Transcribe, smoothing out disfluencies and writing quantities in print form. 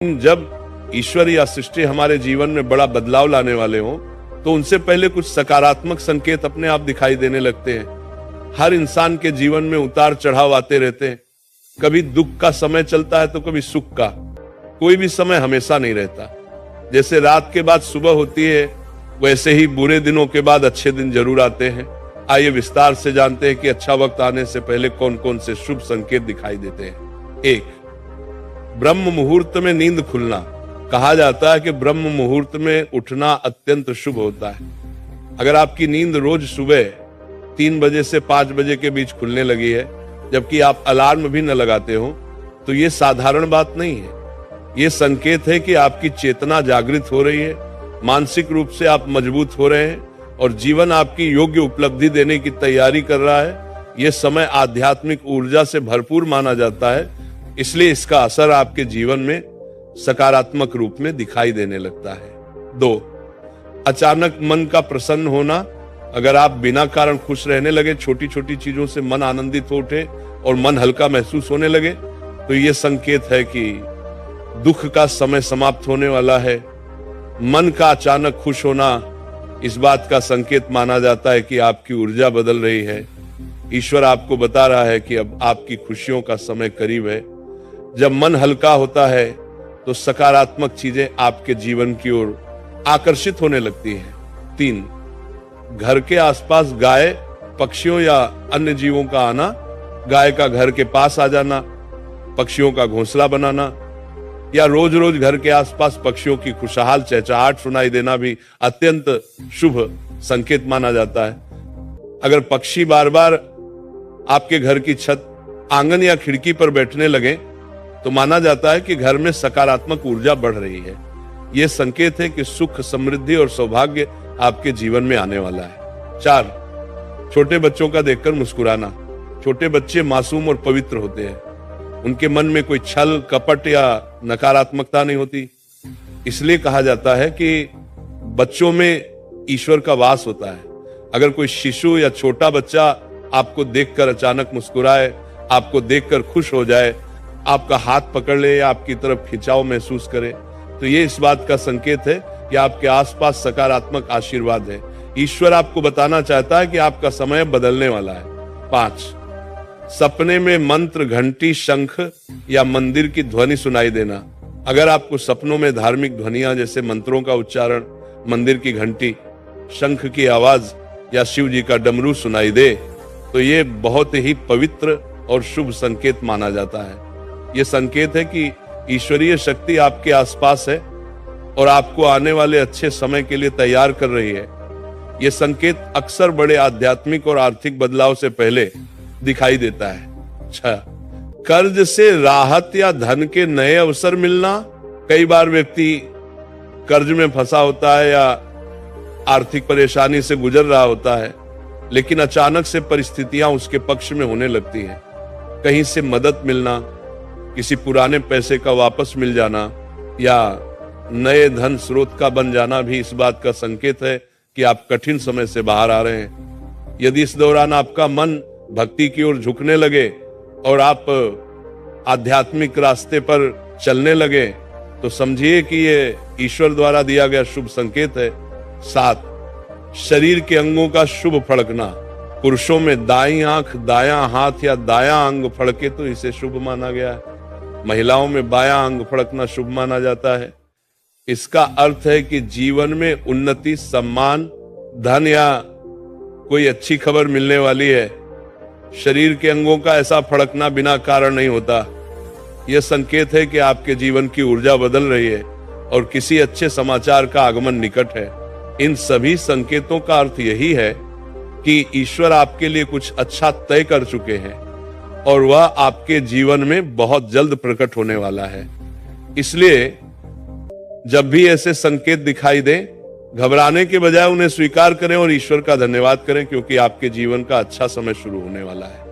जब ईश्वर या सृष्टि हमारे जीवन में बड़ा बदलाव लाने वाले हों, तो उनसे पहले कुछ सकारात्मक संकेत अपने आप दिखाई देने लगते हैं। हर इंसान के जीवन में उतार चढ़ाव आते रहते हैं। कभी दुख का समय चलता है तो कभी सुख का। कोई भी समय हमेशा नहीं रहता। जैसे रात के बाद सुबह होती है, वैसे ही बुरे दिनों के बाद अच्छे दिन जरूर आते हैं। आइए विस्तार से जानते हैं कि अच्छा वक्त आने से पहले कौन कौन से शुभ संकेत दिखाई देते हैं। 1, ब्रह्म मुहूर्त में नींद खुलना। कहा जाता है कि ब्रह्म मुहूर्त में उठना अत्यंत शुभ होता है। अगर आपकी नींद रोज सुबह 3 बजे से 5 बजे के बीच खुलने लगी है, जबकि आप अलार्म भी न लगाते हो, तो ये साधारण बात नहीं है। ये संकेत है कि आपकी चेतना जागृत हो रही है, मानसिक रूप से आप मजबूत हो रहे हैं और जीवन आपकी योग्य उपलब्धि देने की तैयारी कर रहा है। यह समय आध्यात्मिक ऊर्जा से भरपूर माना जाता है, इसलिए इसका असर आपके जीवन में सकारात्मक रूप में दिखाई देने लगता है। 2, अचानक मन का प्रसन्न होना। अगर आप बिना कारण खुश रहने लगे, छोटी छोटी चीजों से मन आनंदित हो उठे और मन हल्का महसूस होने लगे, तो यह संकेत है कि दुख का समय समाप्त होने वाला है। मन का अचानक खुश होना इस बात का संकेत माना जाता है कि आपकी ऊर्जा बदल रही है। ईश्वर आपको बता रहा है कि अब आपकी खुशियों का समय करीब है। जब मन हल्का होता है तो सकारात्मक चीजें आपके जीवन की ओर आकर्षित होने लगती हैं। 3, घर के आसपास गाय, पक्षियों या अन्य जीवों का आना। गाय का घर के पास आ जाना, पक्षियों का घोंसला बनाना या रोज रोज घर के आसपास पक्षियों की खुशहाल चहचहाट सुनाई देना भी अत्यंत शुभ संकेत माना जाता है। अगर पक्षी बार बार आपके घर की छत, आंगन या खिड़की पर बैठने लगे, तो माना जाता है कि घर में सकारात्मक ऊर्जा बढ़ रही है। यह संकेत है कि सुख, समृद्धि और सौभाग्य आपके जीवन में आने वाला है। 4, छोटे बच्चों का देखकर मुस्कुराना। छोटे बच्चे मासूम और पवित्र होते हैं। उनके मन में कोई छल, कपट या नकारात्मकता नहीं होती। इसलिए कहा जाता है कि बच्चों में ईश्वर का वास होता है। अगर कोई शिशु या छोटा बच्चा आपको देखकर अचानक मुस्कुराए, आपको देखकर खुश हो जाए, आपका हाथ पकड़ ले या आपकी तरफ खिंचाव महसूस करे, तो ये इस बात का संकेत है कि आपके आसपास सकारात्मक आशीर्वाद है। ईश्वर आपको बताना चाहता है कि आपका समय बदलने वाला है। 5, सपने में मंत्र, घंटी, शंख या मंदिर की ध्वनि सुनाई देना। अगर आपको सपनों में धार्मिक ध्वनियां जैसे मंत्रों का उच्चारण, मंदिर की घंटी, शंख की आवाज या शिव जी का डमरू सुनाई दे, तो ये बहुत ही पवित्र और शुभ संकेत माना जाता है। यह संकेत है कि ईश्वरीय शक्ति आपके आसपास है और आपको आने वाले अच्छे समय के लिए तैयार कर रही है। यह संकेत अक्सर बड़े आध्यात्मिक और आर्थिक बदलाव से पहले दिखाई देता है। 6, कर्ज से राहत या धन के नए अवसर मिलना। कई बार व्यक्ति कर्ज में फंसा होता है या आर्थिक परेशानी से गुजर रहा होता है, लेकिन अचानक से परिस्थितियां उसके पक्ष में होने लगती हैं। कहीं से मदद मिलना, किसी पुराने पैसे का वापस मिल जाना या नए धन स्रोत का बन जाना भी इस बात का संकेत है कि आप कठिन समय से बाहर आ रहे हैं। यदि इस दौरान आपका मन भक्ति की ओर झुकने लगे और आप आध्यात्मिक रास्ते पर चलने लगे, तो समझिए कि ये ईश्वर द्वारा दिया गया शुभ संकेत है। 7, शरीर के अंगों का शुभ फड़कना। पुरुषों में दाईं आंख, दायां हाथ या दायां अंग फड़के तो इसे शुभ माना गया है। महिलाओं में बायां अंग फड़कना शुभ माना जाता है। इसका अर्थ है कि जीवन में उन्नति, सम्मान, धन या कोई अच्छी खबर मिलने वाली है। शरीर के अंगों का ऐसा फड़कना बिना कारण नहीं होता। यह संकेत है कि आपके जीवन की ऊर्जा बदल रही है और किसी अच्छे समाचार का आगमन निकट है। इन सभी संकेतों का अर्थ यही है कि ईश्वर आपके लिए कुछ अच्छा तय कर चुके हैं और वह आपके जीवन में बहुत जल्द प्रकट होने वाला है। इसलिए जब भी ऐसे संकेत दिखाई दें, घबराने के बजाय उन्हें स्वीकार करें और ईश्वर का धन्यवाद करें, क्योंकि आपके जीवन का अच्छा समय शुरू होने वाला है।